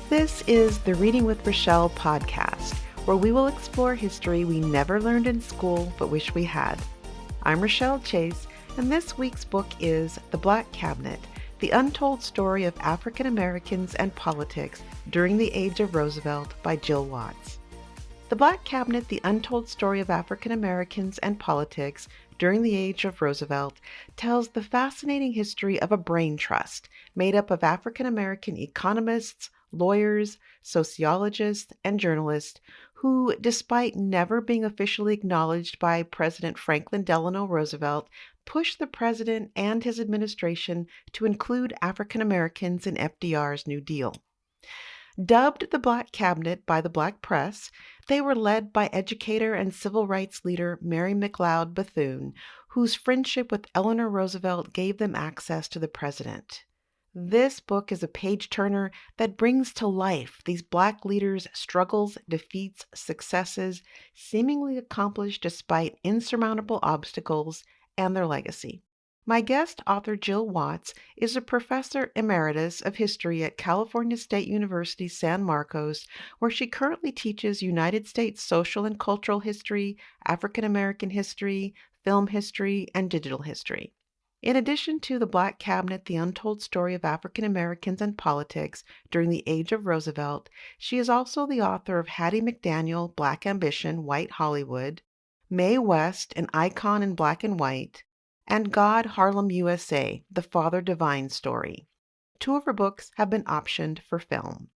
This is the Reading with Rochelle podcast, where we will explore history we never learned in school but wish we had. I'm Rochelle Chase, and this week's book is The Black Cabinet, the untold story of African Americans and politics during the age of Roosevelt by Jill Watts. The Black Cabinet, the untold story of African Americans and politics during the age of Roosevelt, tells the fascinating history of a brain trust made up of African American economists, lawyers, sociologists, and journalists who, despite never being officially acknowledged by President Franklin Delano Roosevelt, pushed the president and his administration to include African Americans in FDR's New Deal. Dubbed the Black Cabinet by the Black press, they were led by educator and civil rights leader Mary McLeod Bethune, whose friendship with Eleanor Roosevelt gave them access to the president. This book is a page-turner that brings to life these Black leaders' struggles, defeats, successes, seemingly accomplished despite insurmountable obstacles, and their legacy. My guest author, Jill Watts, is a professor emeritus of history at California State University, San Marcos, where she currently teaches United States social and cultural history, African American history, film history, and digital history. In addition to The Black Cabinet, the untold story of African Americans and politics during the age of Roosevelt, she is also the author of Hattie McDaniel, Black Ambition, White Hollywood, Mae West, An Icon in Black and White, and God, Harlem, USA, The Father Divine Story. Two of her books have been optioned for film.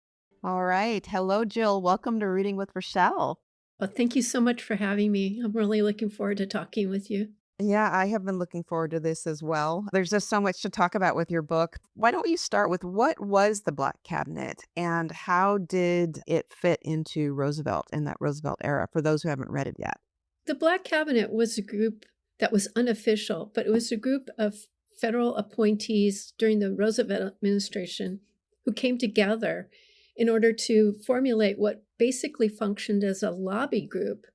All right. Hello, Jill. Welcome to Reading with Rochelle. Well, thank you so much for having me. I'm really looking forward to talking with you. Yeah, I have been looking forward to this as well. There's just so much to talk about with your book. Why don't you start with what was the Black Cabinet and how did it fit into Roosevelt in that Roosevelt era for those who haven't read it yet? The Black Cabinet was a group that was unofficial, but it was a group of federal appointees during the Roosevelt administration who came together in order to formulate what basically functioned as a lobby group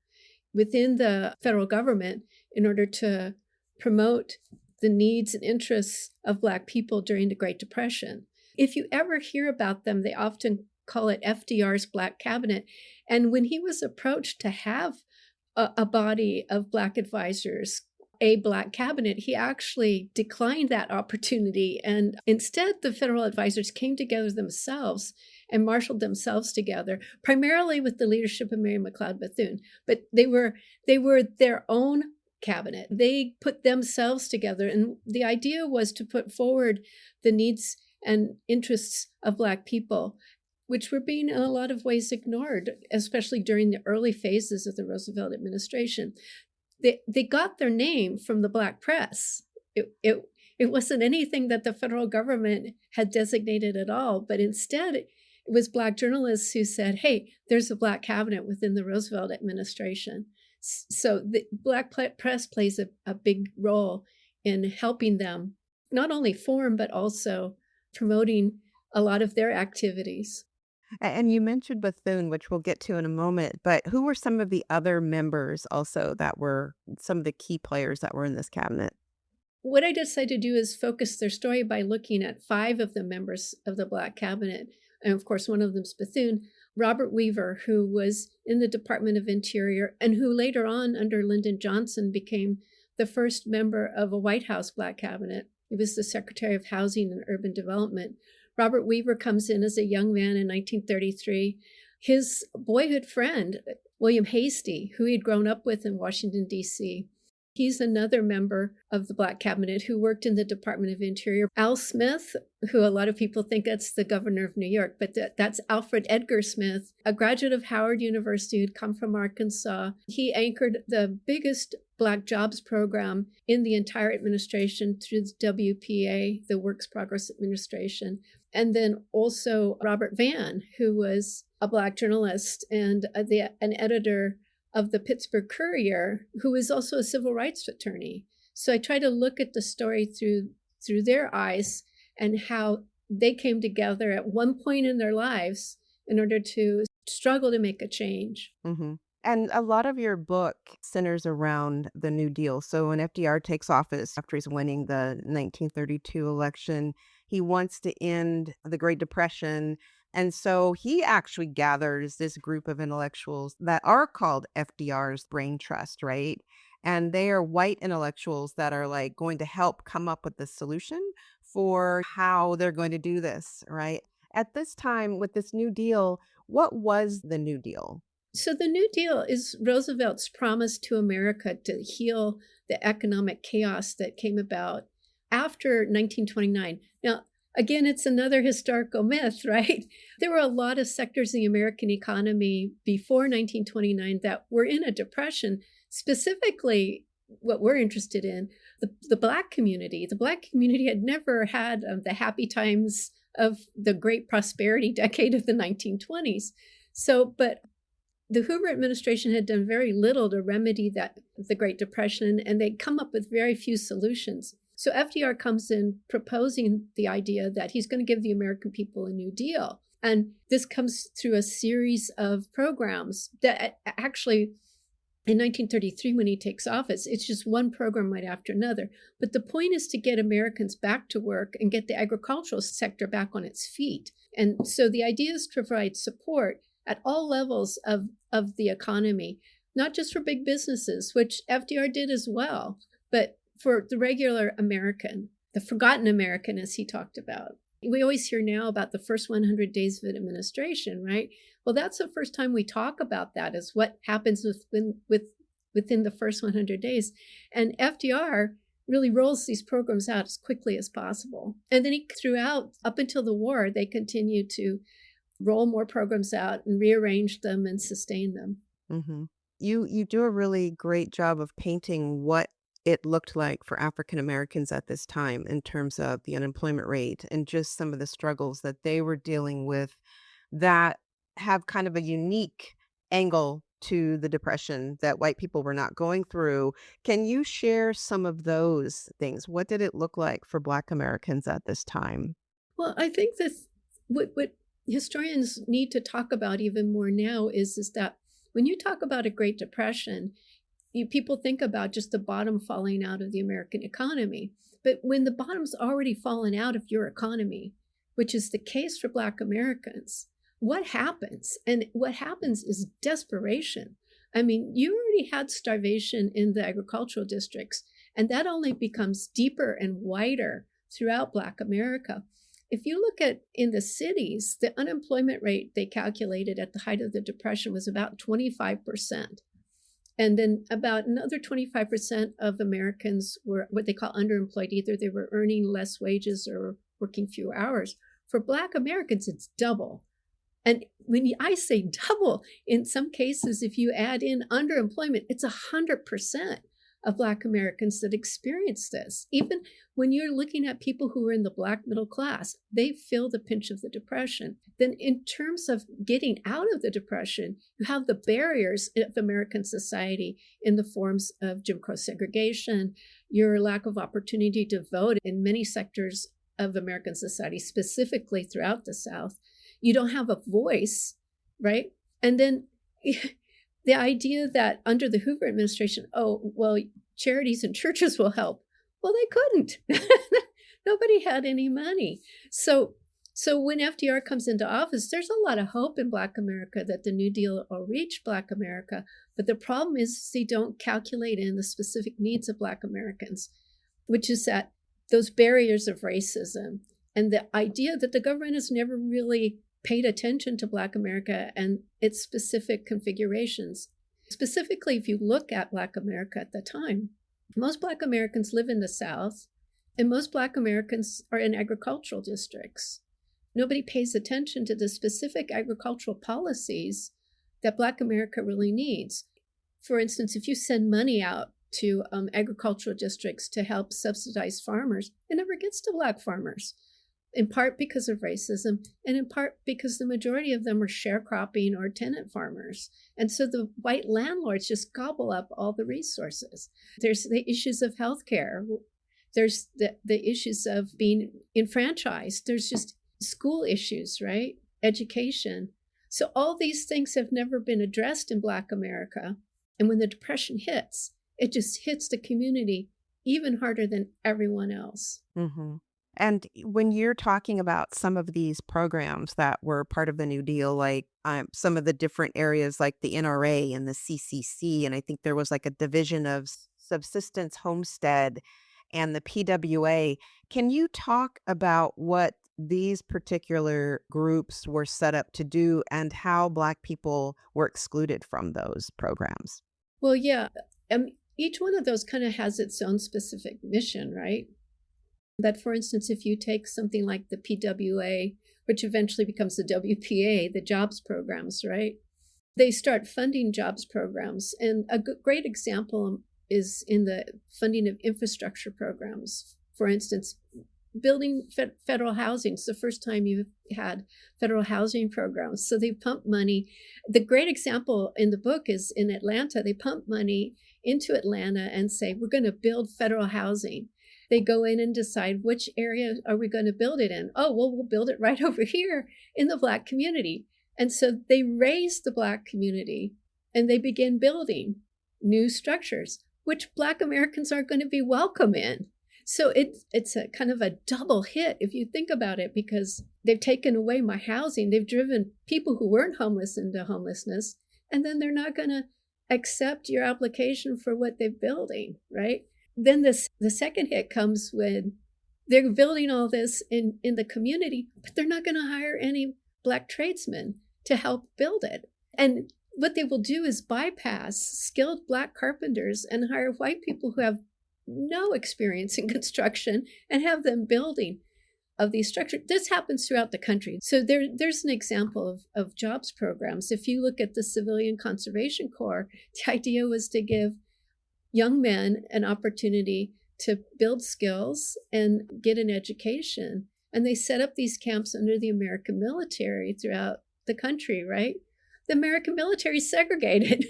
within the federal government in order to promote the needs and interests of Black people during the Great Depression. If you ever hear about them, they often call it FDR's Black Cabinet. And when he was approached to have a body of Black advisors, a Black cabinet, he actually declined that opportunity. And instead, the federal advisors came together themselves and marshaled themselves together, primarily with the leadership of Mary McLeod Bethune. But they were their own cabinet. They put themselves together. And the idea was to put forward the needs and interests of Black people, which were being in a lot of ways ignored, especially during the early phases of the Roosevelt administration. They got their name from the Black press. It wasn't anything that the federal government had designated at all, but instead it was Black journalists who said, hey, there's a Black cabinet within the Roosevelt administration. So the Black press plays a big role in helping them not only form, but also promoting a lot of their activities. And you mentioned Bethune, which we'll get to in a moment, but who were some of the other members also that were some of the key players that were in this cabinet? What I decided to do is focus their story by looking at 5 of the members of the Black cabinet. And of course, one of them is Bethune. Robert Weaver, who was in the Department of Interior and who later on under Lyndon Johnson became the first member of a White House Black cabinet. He was the Secretary of Housing and Urban Development. Robert Weaver comes in as a young man in 1933. His boyhood friend, William Hastie, who he'd grown up with in Washington, D.C., he's another member of the Black cabinet who worked in the Department of Interior. Al Smith, who a lot of people think that's the governor of New York, but that's Alfred Edgar Smith, a graduate of Howard University who'd come from Arkansas. He anchored the biggest Black jobs program in the entire administration through the WPA, the Works Progress Administration. And then also Robert Vann, who was a Black journalist and an editor of the Pittsburgh Courier, who was also a civil rights attorney. So I try to look at the story through their eyes and how they came together at one point in their lives in order to struggle to make a change. Mm-hmm. And a lot of your book centers around the New Deal. So when FDR takes office after he's winning the 1932 election, He wants to end the Great Depression. And so he actually gathers this group of intellectuals that are called FDR's Brain Trust, right? And they are white intellectuals that are like going to help come up with the solution for how they're going to do this, right? At this time, with this New Deal, what was the New Deal? So the New Deal is Roosevelt's promise to America to heal the economic chaos that came about after 1929. Now, again, it's another historical myth, right? There were a lot of sectors in the American economy before 1929 that were in a depression, specifically what we're interested in, the Black community. The Black community had never had the happy times of the great prosperity decade of the 1920s. But the Hoover administration had done very little to remedy the Great Depression, and they'd come up with very few solutions. So FDR comes in proposing the idea that he's going to give the American people a New Deal. And this comes through a series of programs that actually, in 1933, when he takes office, it's just one program right after another. But the point is to get Americans back to work and get the agricultural sector back on its feet. And so the idea is to provide support at all levels of the economy, not just for big businesses, which FDR did as well, but for the regular American, the forgotten American, as he talked about. We always hear now about the first 100 days of administration, right? Well, that's the first time we talk about that, is what happens within the first 100 days. And FDR really rolls these programs out as quickly as possible. And then throughout, up until the war, they continue to roll more programs out and rearrange them and sustain them. Mm-hmm. You do a really great job of painting what it looked like for African Americans at this time in terms of the unemployment rate and just some of the struggles that they were dealing with that have kind of a unique angle to the depression that white people were not going through. Can you share some of those things? What did it look like for Black Americans at this time? Well, I think this what historians need to talk about even more now is that when you talk about a Great Depression, people think about just the bottom falling out of the American economy. But when the bottom's already fallen out of your economy, which is the case for Black Americans, what happens? And what happens is desperation. I mean, you already had starvation in the agricultural districts, and that only becomes deeper and wider throughout Black America. If you look at in the cities, the unemployment rate they calculated at the height of the Depression was about 25%. And then about another 25% of Americans were what they call underemployed. Either they were earning less wages or working fewer hours. For Black Americans, it's double. And when I say double, in some cases, if you add in underemployment, it's 100% of Black Americans that experience this. Even when you're looking at people who are in the Black middle class, they feel the pinch of the Depression. Then in terms of getting out of the Depression, you have the barriers of American society in the forms of Jim Crow segregation, your lack of opportunity to vote in many sectors of American society, specifically throughout the South. You don't have a voice, right? And then the idea that under the Hoover administration, oh, well, charities and churches will help. Well, they couldn't. Nobody had any money. So when FDR comes into office, there's a lot of hope in Black America that the New Deal will reach Black America. But the problem is they don't calculate in the specific needs of Black Americans, which is that those barriers of racism and the idea that the government has never really paid attention to Black America and its specific configurations. Specifically, if you look at Black America at the time, most Black Americans live in the South, and most Black Americans are in agricultural districts. Nobody pays attention to the specific agricultural policies that Black America really needs. For instance, if you send money out to agricultural districts to help subsidize farmers, it never gets to Black farmers, in part because of racism, and in part because the majority of them are sharecropping or tenant farmers. And so the white landlords just gobble up all the resources. There's the issues of healthcare. There's the issues of being enfranchised. There's just school issues, right? Education. So all these things have never been addressed in Black America. And when the Depression hits, it just hits the community even harder than everyone else. Mm-hmm. And when you're talking about some of these programs that were part of the New Deal, like some of the different areas like the NRA and the CCC, and I think there was like a division of subsistence homestead and the PWA, can you talk about what these particular groups were set up to do and how Black people were excluded from those programs? Well, yeah, each one of those kind of has its own specific mission, right? That, for instance, if you take something like the PWA, which eventually becomes the WPA, the jobs programs, right? They start funding jobs programs. And a great example is in the funding of infrastructure programs. For instance, building federal housing. It's the first time you've had federal housing programs. So they pump money. The great example in the book is in Atlanta. They pump money into Atlanta and say, we're going to build federal housing. They go in and decide which area are we going to build it in. Oh, well, we'll build it right over here in the Black community. And so they raise the Black community and they begin building new structures, which Black Americans aren't going to be welcome in. So it's a kind of a double hit if you think about it, because they've taken away my housing. They've driven people who weren't homeless into homelessness, and then they're not going to accept your application for what they're building, right? Then the second hit comes when they're building all this in the community, but they're not going to hire any Black tradesmen to help build it. And what they will do is bypass skilled Black carpenters and hire white people who have no experience in construction and have them building of these structures. This happens throughout the country. So there's an example of jobs programs. If you look at the Civilian Conservation Corps, the idea was to give young men an opportunity to build skills and get an education. And they set up these camps under the American military throughout the country, right? The American military is segregated.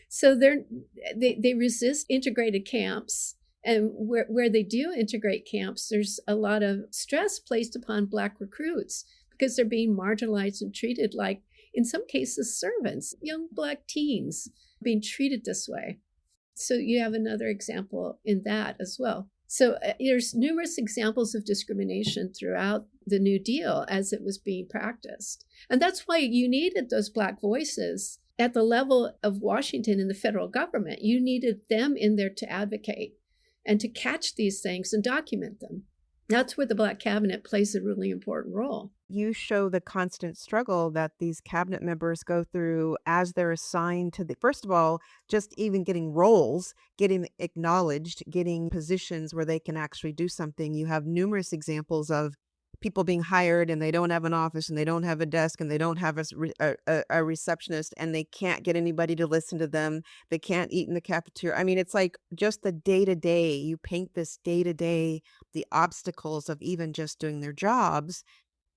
So they resist integrated camps. And where they do integrate camps, there's a lot of stress placed upon Black recruits because they're being marginalized and treated like, in some cases, servants, young Black teens being treated this way. So you have another example in that as well. So there's numerous examples of discrimination throughout the New Deal as it was being practiced. And that's why you needed those Black voices at the level of Washington and the federal government. You needed them in there to advocate and to catch these things and document them. That's where the Black cabinet plays a really important role. You show the constant struggle that these cabinet members go through as they're assigned to first of all, just even getting roles, getting acknowledged, getting positions where they can actually do something. You have numerous examples of people being hired and they don't have an office and they don't have a desk and they don't have a receptionist and they can't get anybody to listen to them. They can't eat in the cafeteria. I mean, it's like just the day to day, you paint this day to day, the obstacles of even just doing their jobs.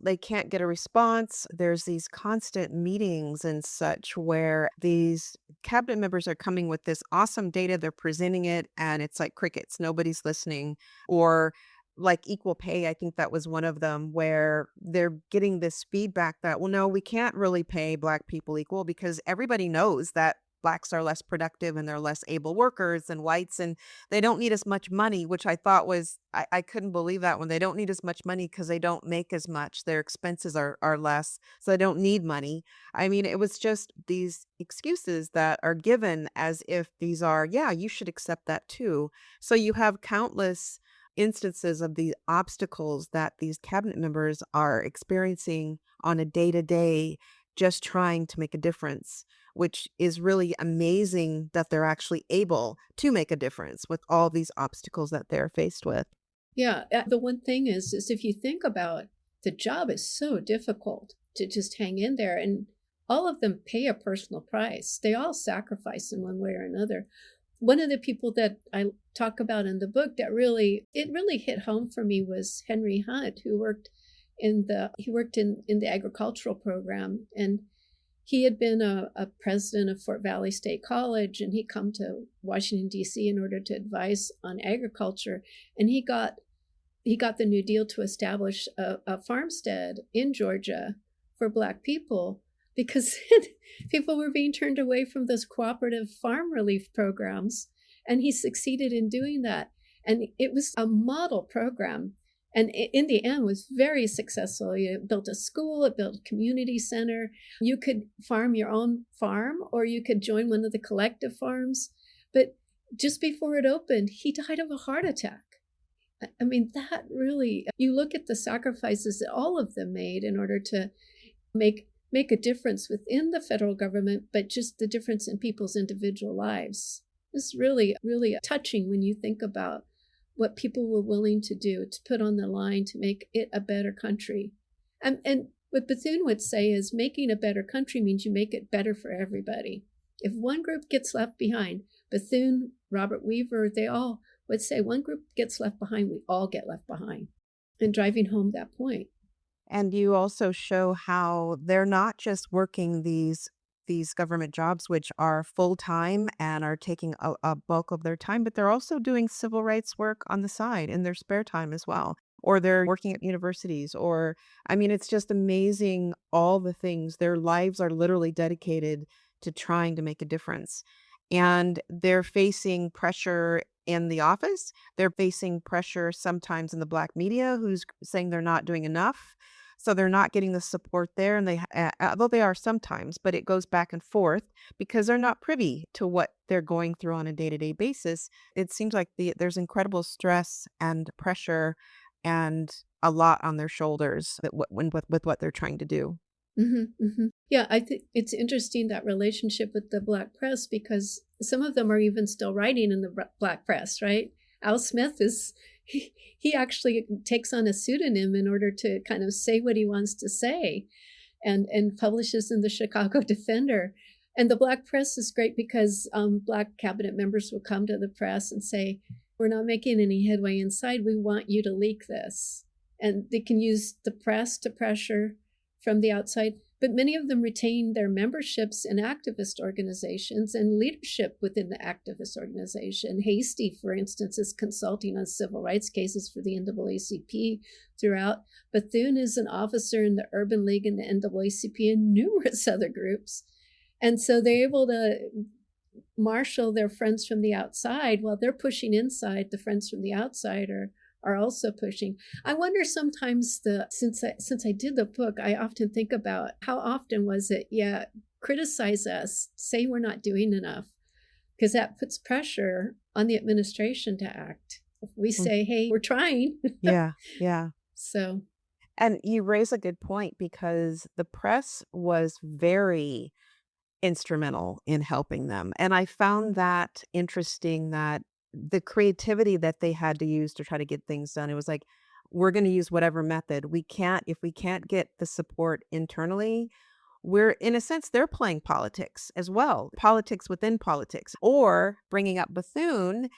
They can't get a response. There's these constant meetings and such where these cabinet members are coming with this awesome data, they're presenting it, and it's like crickets, nobody's listening. Or like equal pay, I think that was one of them where they're getting this feedback that, well, no, we can't really pay Black people equal because everybody knows that Blacks are less productive and they're less able workers than whites, and they don't need as much money, which I thought was, I couldn't believe that when they don't need as much money because they don't make as much. Their expenses are less, so they don't need money. I mean, it was just these excuses that are given as if these are, yeah, you should accept that too. So you have countless instances of the obstacles that these cabinet members are experiencing on a day to day, just trying to make a difference, which is really amazing that they're actually able to make a difference with all these obstacles that they're faced with. Yeah, the one thing is if you think about the job is so difficult to just hang in there, and all of them pay a personal price. They all sacrifice in one way or another. One of the people that I talk about in the book that really hit home for me was Henry Hunt, who worked in the agricultural program, and he had been a president of Fort Valley State College, and he'd come to Washington, D.C. in order to advise on agriculture. And he got the New Deal to establish a farmstead in Georgia for Black people because people were being turned away from those cooperative farm relief programs. And he succeeded in doing that. And it was a model program. And in the end was very successful. It built a school, it built a community center. You could farm your own farm, or you could join one of the collective farms. But just before it opened, he died of a heart attack. I mean, that really, you look at the sacrifices that all of them made in order to make a difference within the federal government, but just the difference in people's individual lives. It's really, really touching when you think about what people were willing to do, to put on the line to make it a better country. And what Bethune would say is making a better country means you make it better for everybody. If one group gets left behind, Bethune, Robert Weaver, they all would say one group gets left behind, we all get left behind. And driving home that point. And you also show how they're not just working these government jobs, which are full time and are taking a bulk of their time, but they're also doing civil rights work on the side in their spare time as well. Or they're working at universities, or I mean, it's just amazing all the things. Their lives are literally dedicated to trying to make a difference. And they're facing pressure in the office. They're facing pressure sometimes in the Black media, who's saying they're not doing enough. So they're not getting the support there, and although they are sometimes, but it goes back and forth because they're not privy to what they're going through on a day-to-day basis. It seems like there's incredible stress and pressure and a lot on their shoulders with what they're trying to do. Mm-hmm, mm-hmm. Yeah, I think it's interesting, that relationship with the Black press, because some of them are even still writing in the Black press, right? Al Smith he actually takes on a pseudonym in order to kind of say what he wants to say, and publishes in the Chicago Defender. And the Black press is great because Black cabinet members will come to the press and say, we're not making any headway inside. We want you to leak this. And they can use the press to pressure from the outside, but many of them retain their memberships in activist organizations and leadership within the activist organization. Hasty, for instance, is consulting on civil rights cases for the NAACP throughout. Bethune is an officer in the Urban League and the NAACP and numerous other groups. And so they're able to marshal their friends from the outside while they're pushing inside. The friends from the outside are also pushing. I wonder sometimes, since I did the book, I often think about how often was it, criticize us, say we're not doing enough, because that puts pressure on the administration to act. If we say, hey, we're trying. Yeah, yeah. So. And you raise a good point because the press was very instrumental in helping them. And I found that interesting, that the creativity that they had to use to try to get things done. It was like, we're going to use whatever method. If we can't get the support internally, we're, in a sense, they're playing politics as well, politics within politics. Or bringing up Bethune,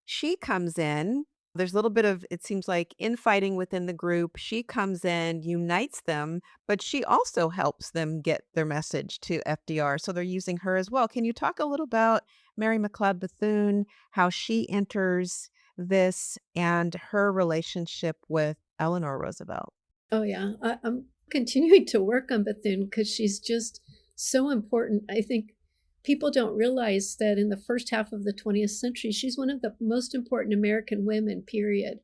she comes in. There's a little bit of, it seems like, infighting within the group. She comes in, unites them, but she also helps them get their message to FDR. So they're using her as well. Can you talk a little about Mary McLeod Bethune, how she enters this and her relationship with Eleanor Roosevelt? Oh, yeah. I'm continuing to work on Bethune because she's just so important. I think people don't realize that in the first half of the 20th century, she's one of the most important American women, period.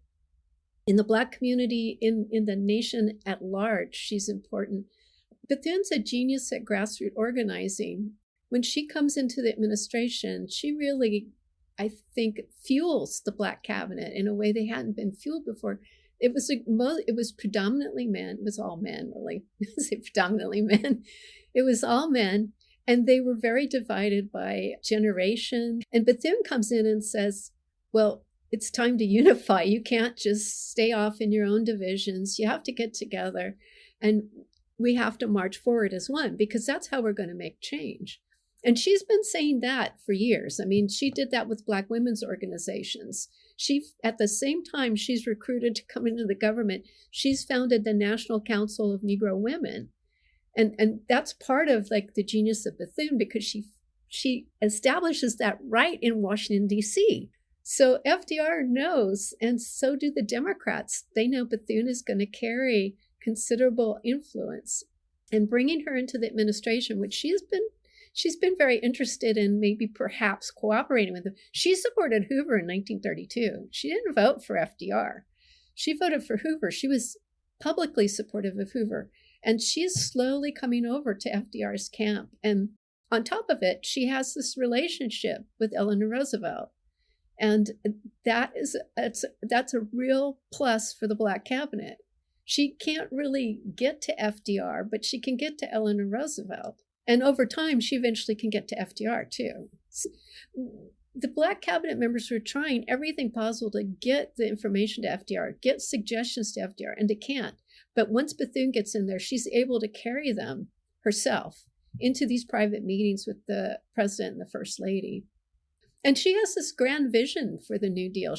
In the Black community, in the nation at large, she's important. Bethune's a genius at grassroots organizing. When she comes into the administration, she really, I think, fuels the Black cabinet in a way they hadn't been fueled before. It was predominantly men. It was all men, really. I say predominantly men. It was all men. And they were very divided by generation. And Bethune comes in and says, well, it's time to unify. You can't just stay off in your own divisions. You have to get together. And we have to march forward as one, because that's how we're going to make change. And she's been saying that for years. I mean, she did that with Black women's organizations. At the same time she's recruited to come into the government, she's founded the National Council of Negro Women. And that's part of like the genius of Bethune, because she establishes that right in Washington, D.C. So FDR knows, and so do the Democrats. They know Bethune is going to carry considerable influence. And bringing her into the administration, which she's been very interested in, maybe perhaps cooperating with him. She supported Hoover in 1932. She didn't vote for FDR. She voted for Hoover. She was publicly supportive of Hoover. And she's slowly coming over to FDR's camp. And on top of it, she has this relationship with Eleanor Roosevelt. And that's a real plus for the Black cabinet. She can't really get to FDR, but she can get to Eleanor Roosevelt. And over time, she eventually can get to FDR too. The Black cabinet members were trying everything possible to get the information to FDR, get suggestions to FDR, and they can't. But once Bethune gets in there, she's able to carry them herself into these private meetings with the president and the first lady. And she has this grand vision for the New Deal.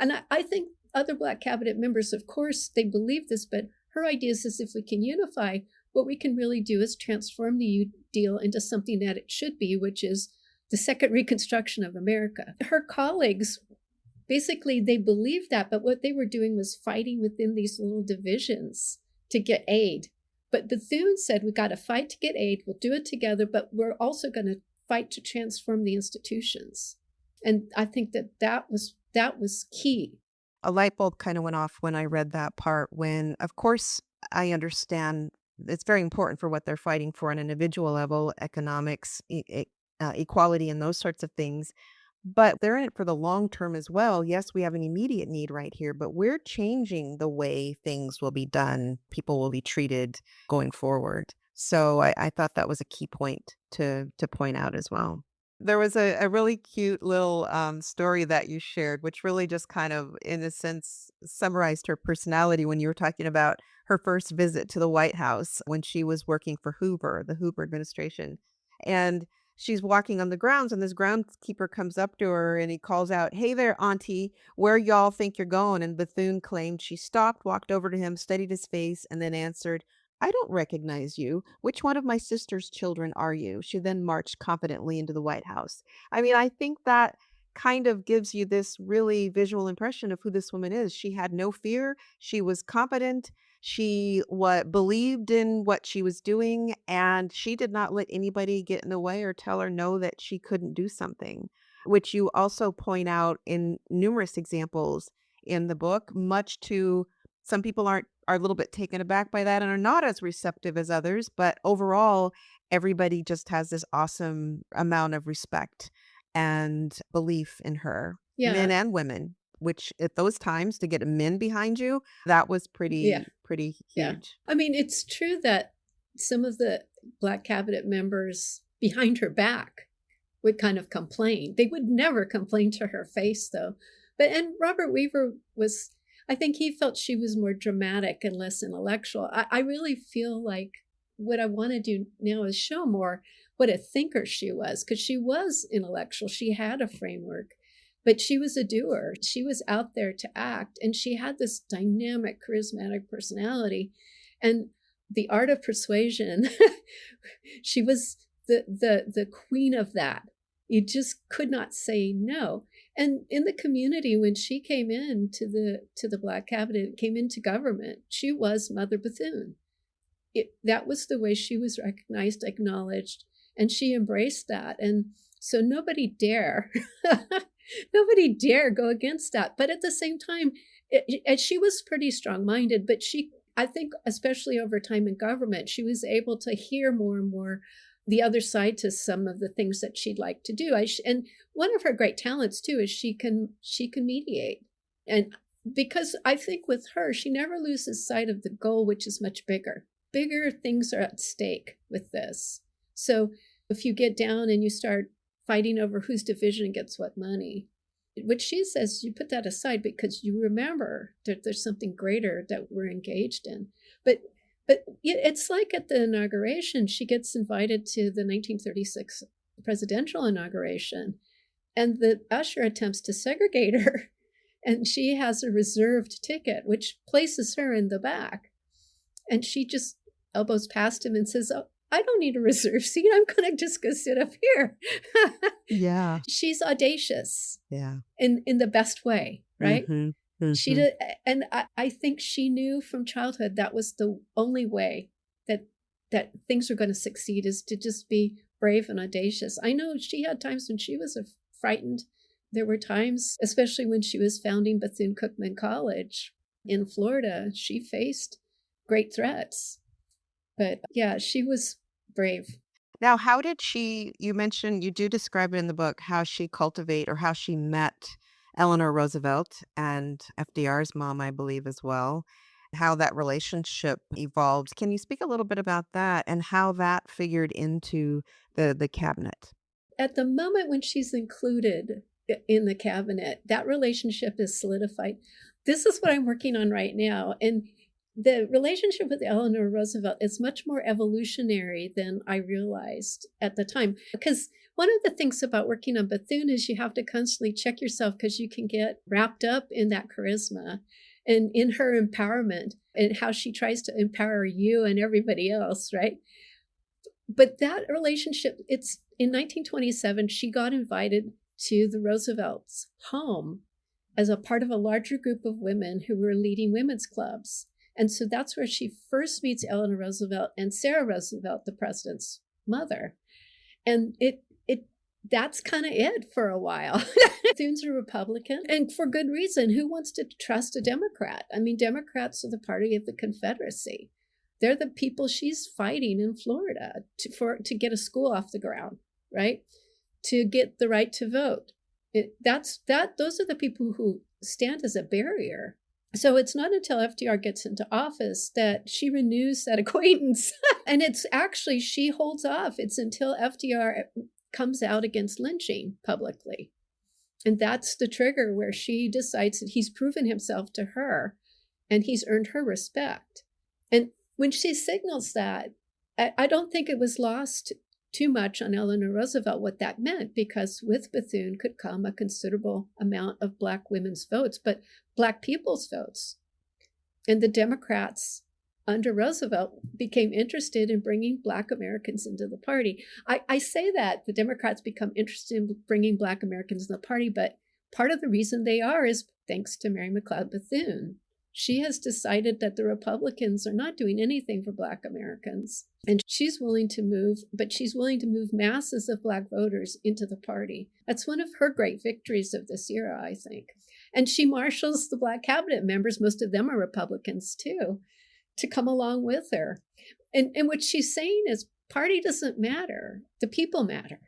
I think other Black cabinet members, of course, they believe this, but her idea is if we can unify, what we can really do is transform the New Deal into something that it should be, which is the second Reconstruction of America. Her colleagues, basically, they believed that, but what they were doing was fighting within these little divisions to get aid. But Bethune said, we got to fight to get aid. We'll do it together, but we're also going to fight to transform the institutions. And I think that was key. A light bulb kind of went off when I read that part when, of course, I understand it's very important for what they're fighting for on an individual level, economics, equality, and those sorts of things. But they're in it for the long term as well. Yes, we have an immediate need right here, but we're changing the way things will be done. People will be treated going forward. So I thought that was a key point to point out as well. There was a really cute little story that you shared, which really just kind of, in a sense, summarized her personality when you were talking about her first visit to the White House when she was working for Hoover, the Hoover administration. And she's walking on the grounds, and this groundskeeper comes up to her and he calls out, "Hey there, Auntie, where y'all think you're going?" And Bethune claimed she stopped, walked over to him, studied his face, and then answered, "I don't recognize you. Which one of my sister's children are you?" She then marched confidently into the White House. I mean, I think that kind of gives you this really visual impression of who this woman is. She had no fear. She was competent. She believed in what she was doing, and she did not let anybody get in the way or tell her no that she couldn't do something, which you also point out in numerous examples in the book, much to some people are a little bit taken aback by that and are not as receptive as others, but overall, everybody just has this awesome amount of respect and belief in her, men Yeah. and women, which at those times to get men behind you, that was Yeah. pretty Yeah. huge. I mean, it's true that some of the Black cabinet members behind her back would kind of complain. They would never complain to her face, though. And Robert Weaver I think he felt she was more dramatic and less intellectual. I really feel like what I want to do now is show more what a thinker she was, because she was intellectual. She had a framework, but she was a doer. She was out there to act, and she had this dynamic, charismatic personality. And the art of persuasion, she was the queen of that. You just could not say no. And in the community, when she came in to the Black cabinet, came into government, she was Mother Bethune. That was the way she was recognized, acknowledged, and she embraced that. And so nobody dare go against that. But at the same time, she was pretty strong-minded, but I think, especially over time in government, she was able to hear more and more the other side to some of the things that she'd like to do. And one of her great talents too is she can mediate. And because I think with her, she never loses sight of the goal, which is much bigger. Bigger things are at stake with this. So if you get down and you start fighting over whose division gets what money, which she says, you put that aside because you remember that there's something greater that we're engaged in. But it's like at the inauguration, she gets invited to the 1936 presidential inauguration, and the usher attempts to segregate her, and she has a reserved ticket, which places her in the back. And she just elbows past him and says, "Oh, I don't need a reserved seat. I'm going to just go sit up here." Yeah. She's audacious. Yeah. In the best way, right? Mm-hmm. Mm-hmm. She did, and I think she knew from childhood that was the only way that things were going to succeed, is to just be brave and audacious. I know she had times when she was frightened. There were times, especially when she was founding Bethune-Cookman College, In Florida, she faced great threats. But yeah, she was brave. Now, how did she, you mentioned, you do describe it in the book, how she cultivate or how she met Eleanor Roosevelt and FDR's mom, I believe, as well, how that relationship evolved. Can you speak a little bit about that and how that figured into the cabinet? At the moment when she's included in the cabinet, that relationship is solidified. This is what I'm working on right now. And the relationship with Eleanor Roosevelt is much more evolutionary than I realized at the time. Because one of the things about working on Bethune is you have to constantly check yourself because you can get wrapped up in that charisma and in her empowerment and how she tries to empower you and everybody else, right? But that relationship, it's in 1927, she got invited to the Roosevelts' home as a part of a larger group of women who were leading women's clubs. And so that's where she first meets Eleanor Roosevelt and Sarah Roosevelt, the president's mother. And that's kind of it for a while. Bethune's a Republican, and for good reason. Who wants to trust a Democrat? I mean, Democrats are the party of the Confederacy. They're the people she's fighting in Florida to get a school off the ground, right? To get the right to vote. Those are the people who stand as a barrier. So it's not until FDR gets into office that she renews that acquaintance. And it's actually, she holds off. It's until FDR comes out against lynching publicly. And that's the trigger where she decides that he's proven himself to her and he's earned her respect. And when she signals that, I don't think it was lost too much on Eleanor Roosevelt what that meant, because with Bethune could come a considerable amount of Black women's votes, but Black people's votes. And the Democrats under Roosevelt became interested in bringing Black Americans into the party. I say that the Democrats become interested in bringing Black Americans in the party, but part of the reason they are is thanks to Mary McLeod Bethune. She has decided that the Republicans are not doing anything for Black Americans. And she's willing to move, but she's willing to move masses of Black voters into the party. That's one of her great victories of this era, I think. And she marshals the Black cabinet members, most of them are Republicans too, to come along with her. And what she's saying is party doesn't matter. The people matter.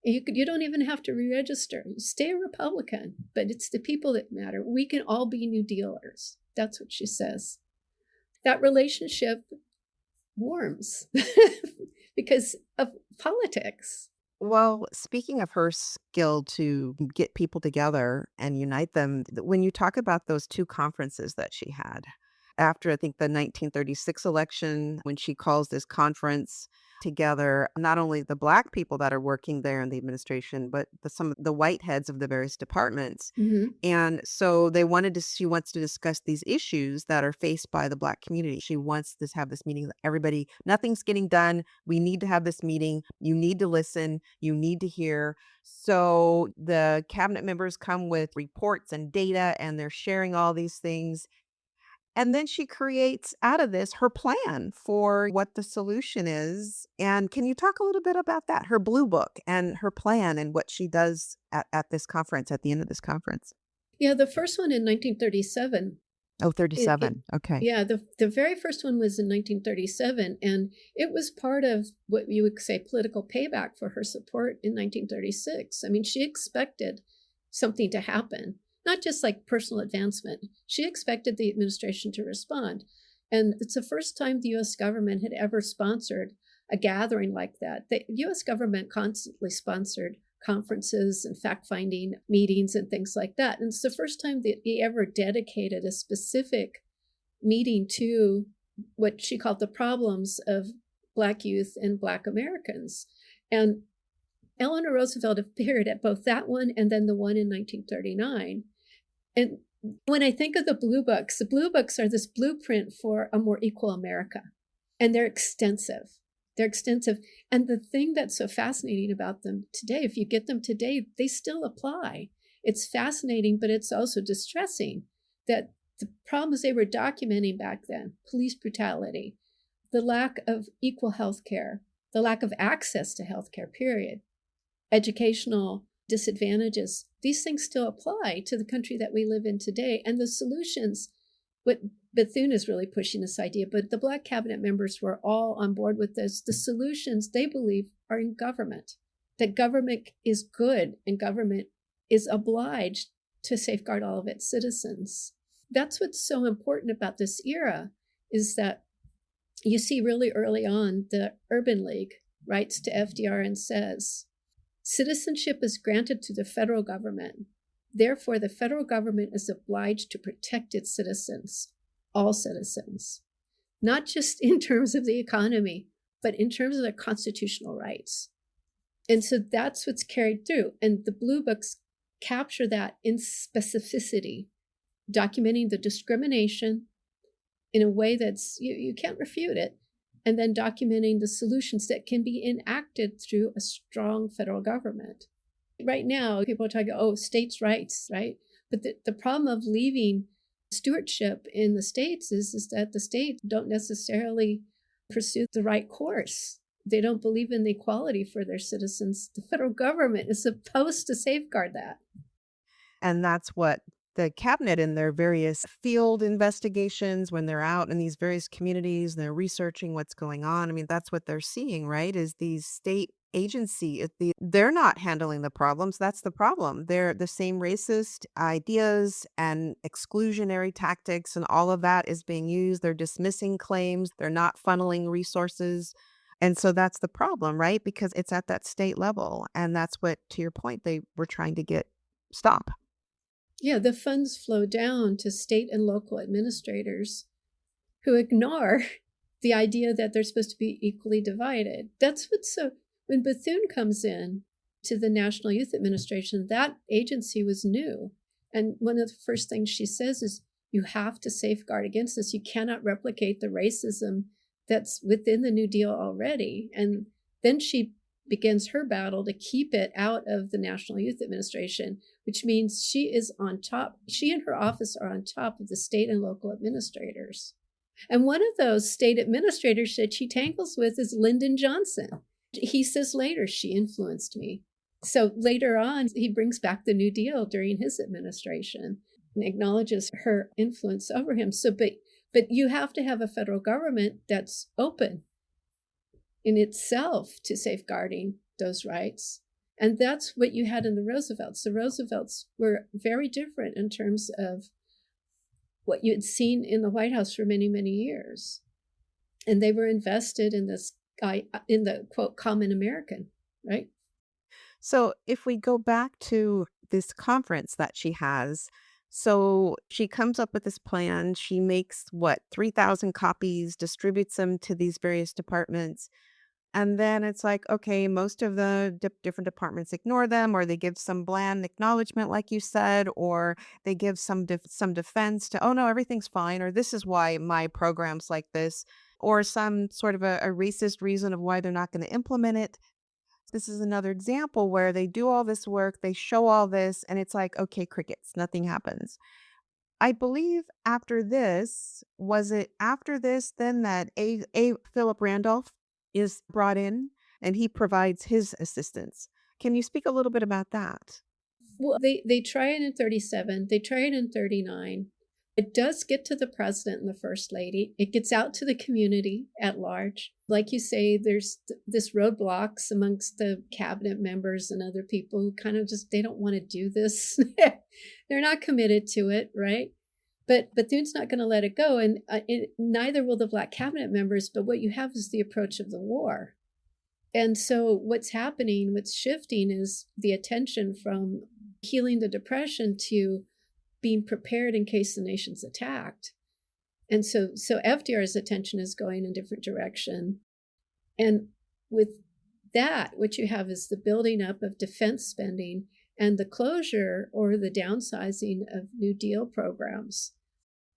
You don't even have to re-register. You stay a Republican, but it's the people that matter. We can all be New Dealers. That's what she says. That relationship warms because of politics. Well, speaking of her skill to get people together and unite them, when you talk about those two conferences that she had after, I think, the 1936 election, when she calls this conference together, not only the Black people that are working there in the administration, but some of the white heads of the various departments. Mm-hmm. And so she wants to discuss these issues that are faced by the Black community. She wants to have this meeting. Everybody, nothing's getting done. We need to have this meeting. You need to listen. You need to hear. So the cabinet members come with reports and data, and they're sharing all these things. And then she creates out of this her plan for what the solution is. And can you talk a little bit about that? Her blue book and her plan and what she does at this conference, at the end of this conference. Yeah, the first one in 1937. Oh, 37. Okay. Yeah, the very first one was in 1937, and it was part of what you would say political payback for her support in 1936. I mean, she expected something to happen. Not just like personal advancement. She expected the administration to respond. And it's the first time the US government had ever sponsored a gathering like that. The US government constantly sponsored conferences and fact-finding meetings and things like that. And it's the first time that he ever dedicated a specific meeting to what she called the problems of Black youth and Black Americans. And Eleanor Roosevelt appeared at both that one and then the one in 1939. And when I think of the blue books are this blueprint for a more equal America. And they're extensive. They're extensive. And the thing that's so fascinating about them today, if you get them today, they still apply. It's fascinating, but it's also distressing that the problems they were documenting back then, police brutality, the lack of equal health care, the lack of access to health care, period, educational disadvantages, these things still apply to the country that we live in today. And the solutions what Bethune is really pushing this idea, but the Black cabinet members were all on board with this. The solutions, they believe, are in government, that government is good and government is obliged to safeguard all of its citizens. That's what's so important about this era, is that you see really early on the Urban League writes to FDR and says, citizenship is granted to the federal government. Therefore, the federal government is obliged to protect its citizens, all citizens, not just in terms of the economy, but in terms of their constitutional rights. And so that's what's carried through. And the Blue Books capture that in specificity, documenting the discrimination in a way that's, you can't refute it, and then documenting the solutions that can be enacted through a strong federal government. Right now, people are talking, states' rights, right? But the problem of leaving stewardship in the states is that the states don't necessarily pursue the right course. They don't believe in the equality for their citizens. The federal government is supposed to safeguard that. And that's what the cabinet in their various field investigations, when they're out in these various communities and they're researching what's going on, I mean, that's what they're seeing, right? Is these state agency, they're not handling the problems. That's the problem. They're the same racist ideas and exclusionary tactics, and all of that is being used. They're dismissing claims. They're not funneling resources. And so that's the problem, right? Because it's at that state level. And that's what, to your point, they were trying to stop. Yeah, the funds flow down to state and local administrators who ignore the idea that they're supposed to be equally divided. That's what's so, when Bethune comes in to the National Youth Administration, that agency was new. And one of the first things she says is, you have to safeguard against this. You cannot replicate the racism that's within the New Deal already. And then she begins her battle to keep it out of the National Youth Administration, which means she is on top. She and her office are on top of the state and local administrators. And one of those state administrators that she tangles with is Lyndon Johnson. He says later, she influenced me. So later on, he brings back the New Deal during his administration and acknowledges her influence over him. So, but you have to have a federal government that's open in itself to safeguarding those rights. And that's what you had in the Roosevelts. The Roosevelts were very different in terms of what you had seen in the White House for many, many years. And they were invested in this guy, in the quote, common American, right? So if we go back to this conference that she has, so she comes up with this plan. She makes 3,000 copies, distributes them to these various departments. And then it's like, okay, most of the different departments ignore them, or they give some bland acknowledgement, like you said, or they give some defense to, oh no, everything's fine, or this is why my program's like this, or some sort of a racist reason of why they're not going to implement it. This is another example where they do all this work, they show all this, and it's like, okay, crickets, nothing happens. I believe after this, was it after this then that Philip Randolph is brought in and he provides his assistance? Can you speak a little bit about that? Well, they try it in 37. They try it in 39. It does get to the president and the first lady. It gets out to the community at large. Like you say, there's this roadblocks amongst the cabinet members and other people who kind of just, they don't want to do this. They're not committed to it, right? But Bethune's not going to let it go. And neither will the Black cabinet members. But what you have is the approach of the war. And so what's happening, what's shifting is the attention from healing the Depression to being prepared in case the nation's attacked. And so FDR's attention is going in a different direction. And with that, what you have is the building up of defense spending and the closure or the downsizing of New Deal programs.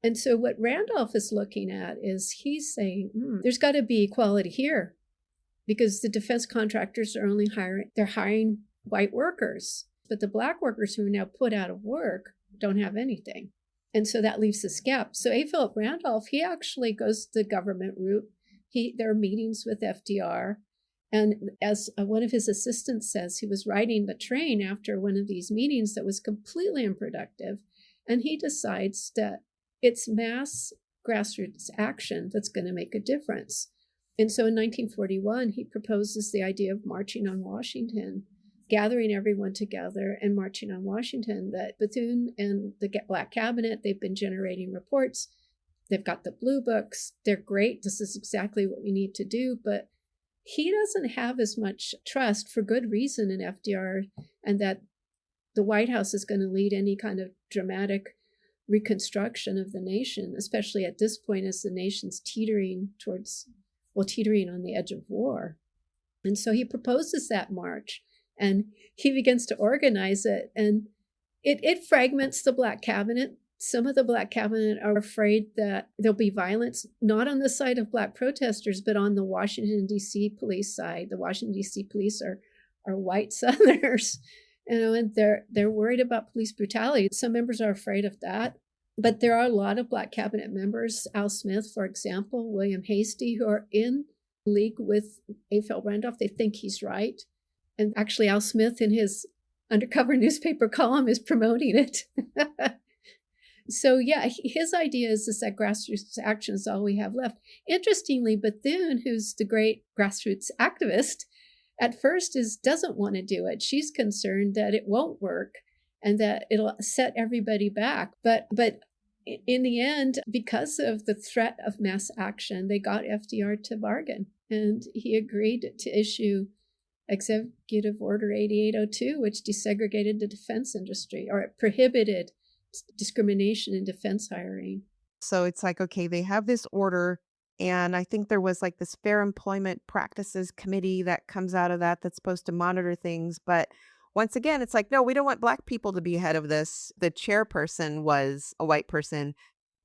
And so what Randolph is looking at is he's saying, there's got to be equality here because the defense contractors are only hiring white workers, but the Black workers who are now put out of work don't have anything. And so that leaves this gap. So A. Philip Randolph, he actually goes the government route. There are meetings with FDR. And as one of his assistants says, he was riding the train after one of these meetings that was completely unproductive. And he decides that It's mass grassroots action that's going to make a difference. And so in 1941, he proposes the idea of marching on Washington, gathering everyone together and marching on Washington. That Bethune and the Black Cabinet, they've been generating reports. They've got the blue books. They're great. This is exactly what we need to do. But he doesn't have as much trust, for good reason, in FDR, and that the White House is going to lead any kind of dramatic reconstruction of the nation, especially at this point as the nation's teetering on the edge of war. And so he proposes that march, and he begins to organize it, and it fragments the Black Cabinet. Some of the Black Cabinet are afraid that there'll be violence, not on the side of Black protesters, but on the Washington, D.C. police side. The Washington, D.C. police are white Southerners, and they're worried about police brutality. Some members are afraid of that. But there are a lot of Black Cabinet members, Al Smith, for example, William Hastie, who are in league with A.F.L. Randolph. They think he's right. And actually, Al Smith, in his undercover newspaper column, is promoting it. So yeah, his idea is that grassroots action is all we have left. Interestingly, Bethune, who's the great grassroots activist, at first doesn't want to do it. She's concerned that it won't work and that it'll set everybody back. But in the end, because of the threat of mass action, they got FDR to bargain, and he agreed to issue Executive Order 8802, which desegregated the defense industry, or it prohibited discrimination in defense hiring. So it's like, okay, they have this order, and I think there was like this Fair Employment Practices Committee that comes out of that's supposed to monitor things. But once again, it's like, no, we don't want Black people to be ahead of this. The chairperson was a white person,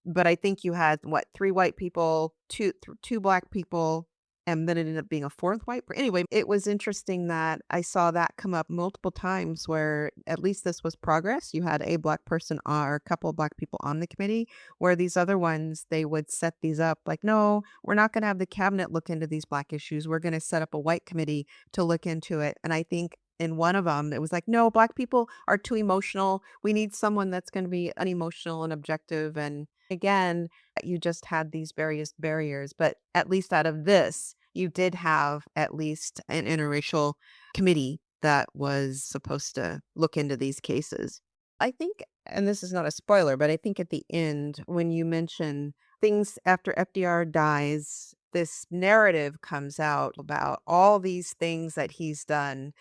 but I think you had, what, 3 white people, two Black people, and then it ended up being a 4th white. Anyway, it was interesting that I saw that come up multiple times where at least this was progress. You had a Black person or a couple of Black people on the committee, where these other ones, they would set these up like, no, we're not going to have the cabinet look into these Black issues. We're going to set up a white committee to look into it. And I think in one of them, it was like, no, Black people are too emotional. We need someone that's going to be unemotional and objective. And again, you just had these various barriers. But at least out of this, you did have at least an interracial committee that was supposed to look into these cases. I think, and this is not a spoiler, but I think at the end, when you mention things after FDR dies, this narrative comes out about all these things that he's done.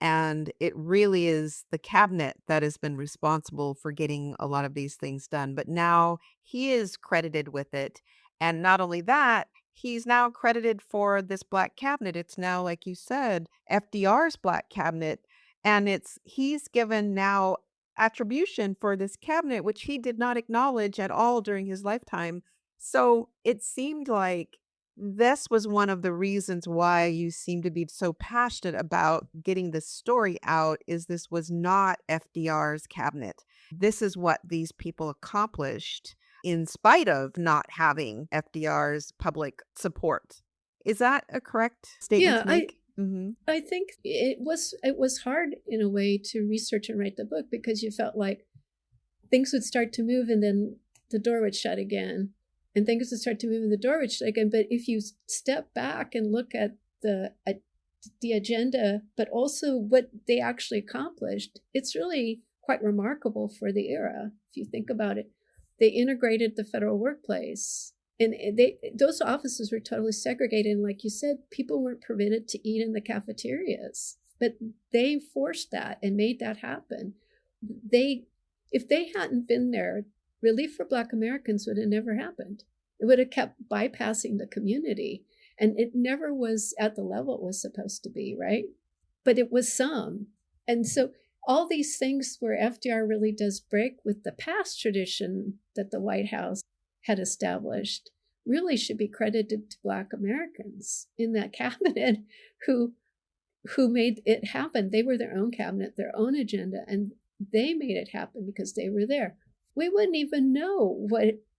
And it really is the cabinet that has been responsible for getting a lot of these things done. But now he is credited with it. And not only that, he's now credited for this Black cabinet. It's now, like you said, FDR's Black cabinet. And he's given now attribution for this cabinet, which he did not acknowledge at all during his lifetime. So it seemed like this was one of the reasons why you seem to be so passionate about getting this story out, is this was not FDR's cabinet. This is what these people accomplished in spite of not having FDR's public support. Is that a correct statement to make? I think it was hard in a way to research and write the book, because you felt like things would start to move and then the door would shut again. And things would start to move in the door, which again, but if you step back and look at the agenda, but also what they actually accomplished, it's really quite remarkable for the era. If you think about it, they integrated the federal workplace, and those offices were totally segregated. And like you said, people weren't permitted to eat in the cafeterias, but they forced that and made that happen. If they hadn't been there, relief for Black Americans would have never happened. It would have kept bypassing the community, and it never was at the level it was supposed to be, right? But it was some. And so all these things where FDR really does break with the past tradition that the White House had established really should be credited to Black Americans in that cabinet who made it happen. They were their own cabinet, their own agenda, and they made it happen because they were there. We wouldn't even know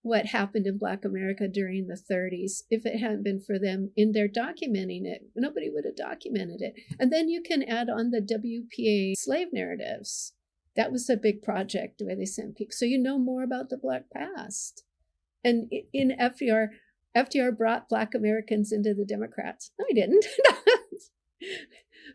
what happened in Black America during the 30s if it hadn't been for them in there documenting it. Nobody would have documented it. And then you can add on the WPA slave narratives. That was a big project where they sent people. So you know more about the Black past. And in FDR brought Black Americans into the Democrats. No, he didn't.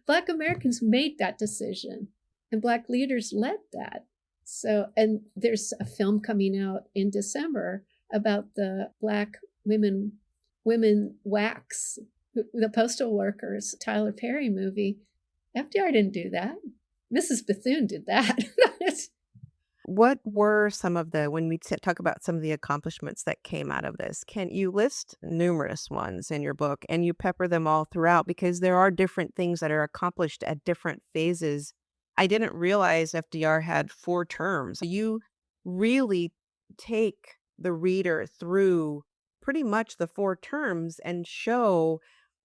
Black Americans made that decision, and Black leaders led that. So, and there's a film coming out in December about the Black women wax, the postal workers, Tyler Perry movie. FDR didn't do that. Mrs. Bethune did that. What were some of the, when we talk about some of the accomplishments that came out of this, can you list numerous ones in your book and you pepper them all throughout because there are different things that are accomplished at different phases. I didn't realize FDR had 4 terms. You really take the reader through pretty much the 4 terms and show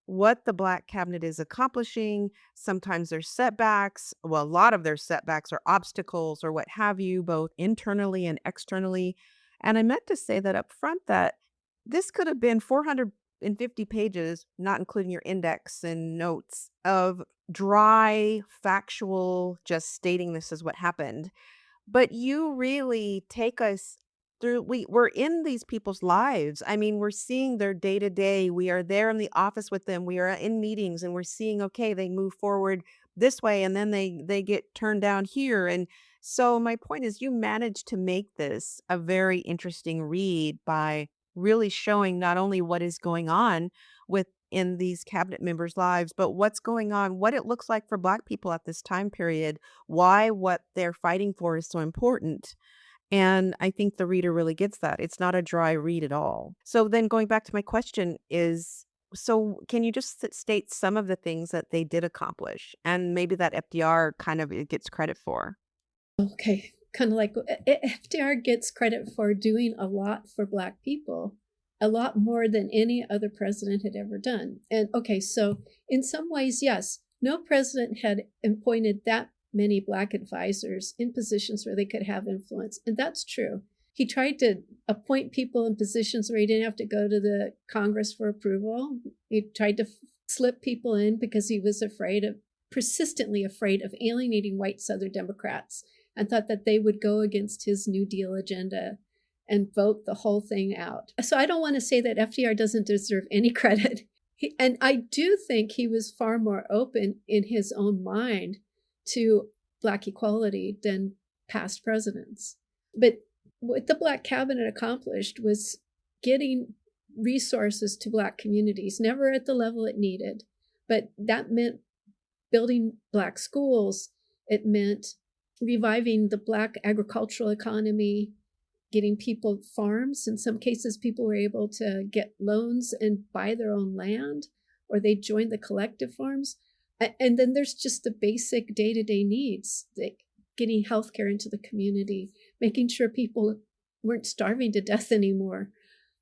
what the Black cabinet is accomplishing. Sometimes there's setbacks. Well, a lot of their setbacks are obstacles or what have you, both internally and externally. And I meant to say that up front that this could have been 450 pages, not including your index and notes, of dry, factual, just stating this is what happened. But you really take us through, we're in these people's lives. I mean, we're seeing their day to day. We are there in the office with them. We are in meetings and we're seeing, okay, they move forward this way and then they get turned down here. And so my point is you managed to make this a very interesting read by really showing not only what is going on within these cabinet members' lives, but what's going on, what it looks like for Black people at this time period, why what they're fighting for is so important. And I think the reader really gets that. It's not a dry read at all. So then going back to my question is, so can you just state some of the things that they did accomplish and maybe that FDR kind of it gets credit for? Okay, kind of like FDR gets credit for doing a lot for Black people, a lot more than any other president had ever done. And okay, so in some ways, yes, no president had appointed that many Black advisors in positions where they could have influence. And that's true. He tried to appoint people in positions where he didn't have to go to the Congress for approval. He tried to slip people in because he was persistently afraid of alienating white Southern Democrats and thought that they would go against his New Deal agenda and vote the whole thing out. So I don't want to say that FDR doesn't deserve any credit. And I do think he was far more open in his own mind to Black equality than past presidents. But what the Black cabinet accomplished was getting resources to Black communities, never at the level it needed, but that meant building Black schools. It meant reviving the Black agricultural economy, getting people farms. In some cases, people were able to get loans and buy their own land, or they joined the collective farms. And then there's just the basic day-to-day needs, like getting healthcare into the community, making sure people weren't starving to death anymore,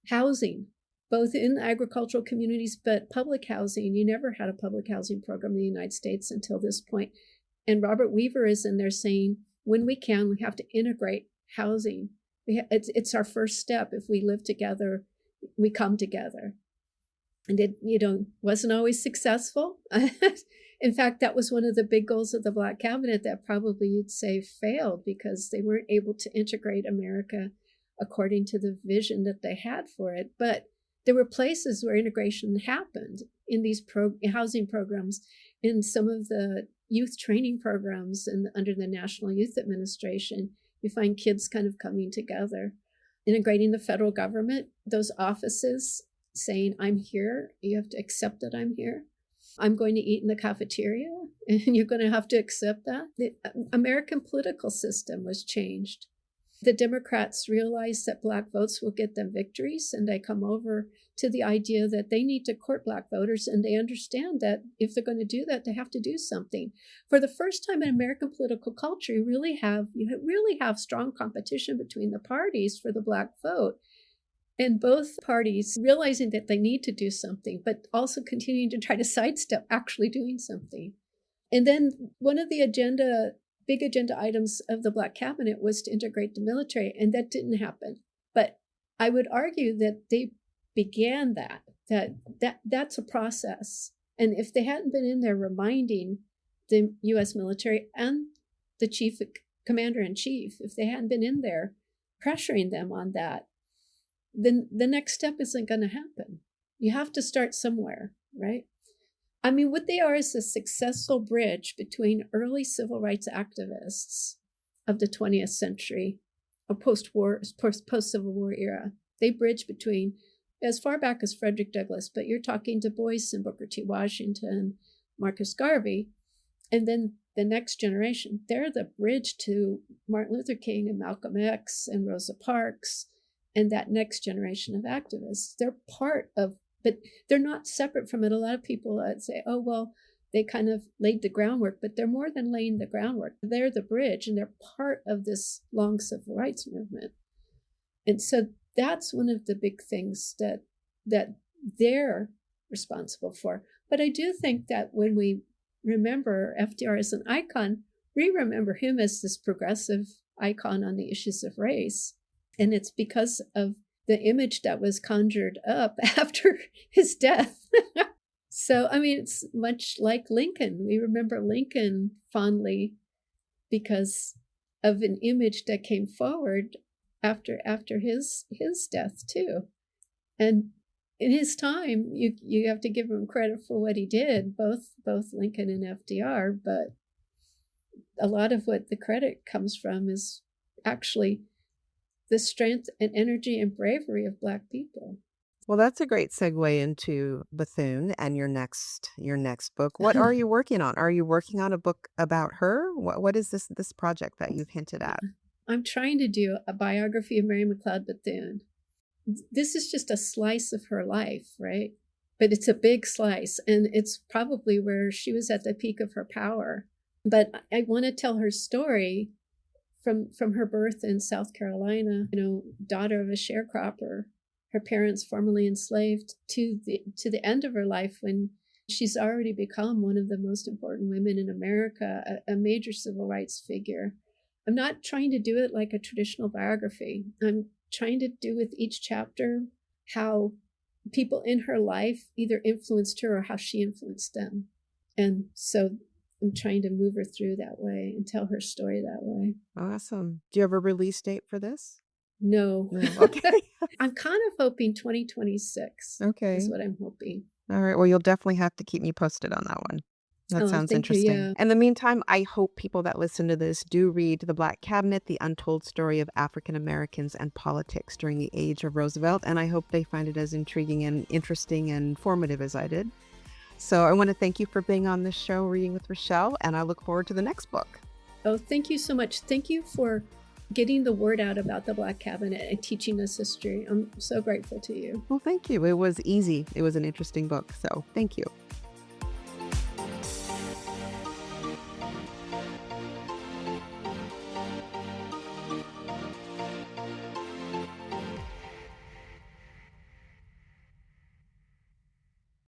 housing, both in agricultural communities, but public housing. You never had a public housing program in the United States until this point. And Robert Weaver is in there saying, when we can, we have to integrate housing. It's our first step. If we live together, we come together. And it, wasn't always successful. In fact, that was one of the big goals of the Black cabinet that probably you'd say failed because they weren't able to integrate America according to the vision that they had for it. But there were places where integration happened in these housing programs, in some of the youth training programs and under the National Youth Administration. You find kids kind of coming together, integrating the federal government, those offices saying, I'm here, you have to accept that I'm here. I'm going to eat in the cafeteria, and you're going to have to accept that. The American political system was changed. The Democrats realize that Black votes will get them victories, and they come over to the idea that they need to court Black voters, and they understand that if they're going to do that, they have to do something. For the first time in American political culture, you really have strong competition between the parties for the Black vote. And both parties realizing that they need to do something, but also continuing to try to sidestep actually doing something. And then one of the big agenda items of the Black cabinet was to integrate the military, and that didn't happen. But I would argue that they began that's a process. And if they hadn't been in there reminding the U.S. military and the commander-in-chief, if they hadn't been in there pressuring them on that, then the next step isn't going to happen. You have to start somewhere, right? I mean, what they are is a successful bridge between early civil rights activists of the 20th century, or post-Civil War era. They bridge between as far back as Frederick Douglass, but you're talking Du Bois and Booker T. Washington, Marcus Garvey, and then the next generation. They're the bridge to Martin Luther King and Malcolm X and Rosa Parks and that next generation of activists. They're part of, but they're not separate from it. A lot of people say, oh, well, they kind of laid the groundwork, but they're more than laying the groundwork. They're the bridge, and they're part of this long civil rights movement. And so that's one of the big things that they're responsible for. But I do think that when we remember FDR as an icon, we remember him as this progressive icon on the issues of race. And it's because of the image that was conjured up after his death. So, I mean, it's much like Lincoln. We remember Lincoln fondly because of an image that came forward after his death too. And in his time, you have to give him credit for what he did, both Lincoln and FDR, but a lot of what the credit comes from is actually the strength and energy and bravery of Black people. Well, that's a great segue into Bethune and your next book. What are you working on? Are you working on a book about her? What is this project that you've hinted at? I'm trying to do a biography of Mary McLeod Bethune. This is just a slice of her life, right? But it's a big slice, and it's probably where she was at the peak of her power. But I want to tell her story from her birth in South Carolina, daughter of a sharecropper, her parents formerly enslaved, to the end of her life when she's already become one of the most important women in America, a major civil rights figure. I'm not trying to do it like a traditional biography. I'm trying to do with each chapter how people in her life either influenced her or how she influenced them. And so I'm trying to move her through that way and tell her story that way. Awesome. Do you have a release date for this? No. Okay. I'm kind of hoping 2026. Okay. Is what I'm hoping. All right. Well, you'll definitely have to keep me posted on that one. That sounds interesting. Yeah. In the meantime, I hope people that listen to this do read The Black Cabinet, The Untold Story of African Americans and Politics During the Age of Roosevelt. And I hope they find it as intriguing and interesting and informative as I did. So I want to thank you for being on this show, Reading with Rochelle, and I look forward to the next book. Oh, thank you so much. Thank you for getting the word out about the Black Cabinet and teaching us history. I'm so grateful to you. Well, thank you. It was easy. It was an interesting book. So thank you.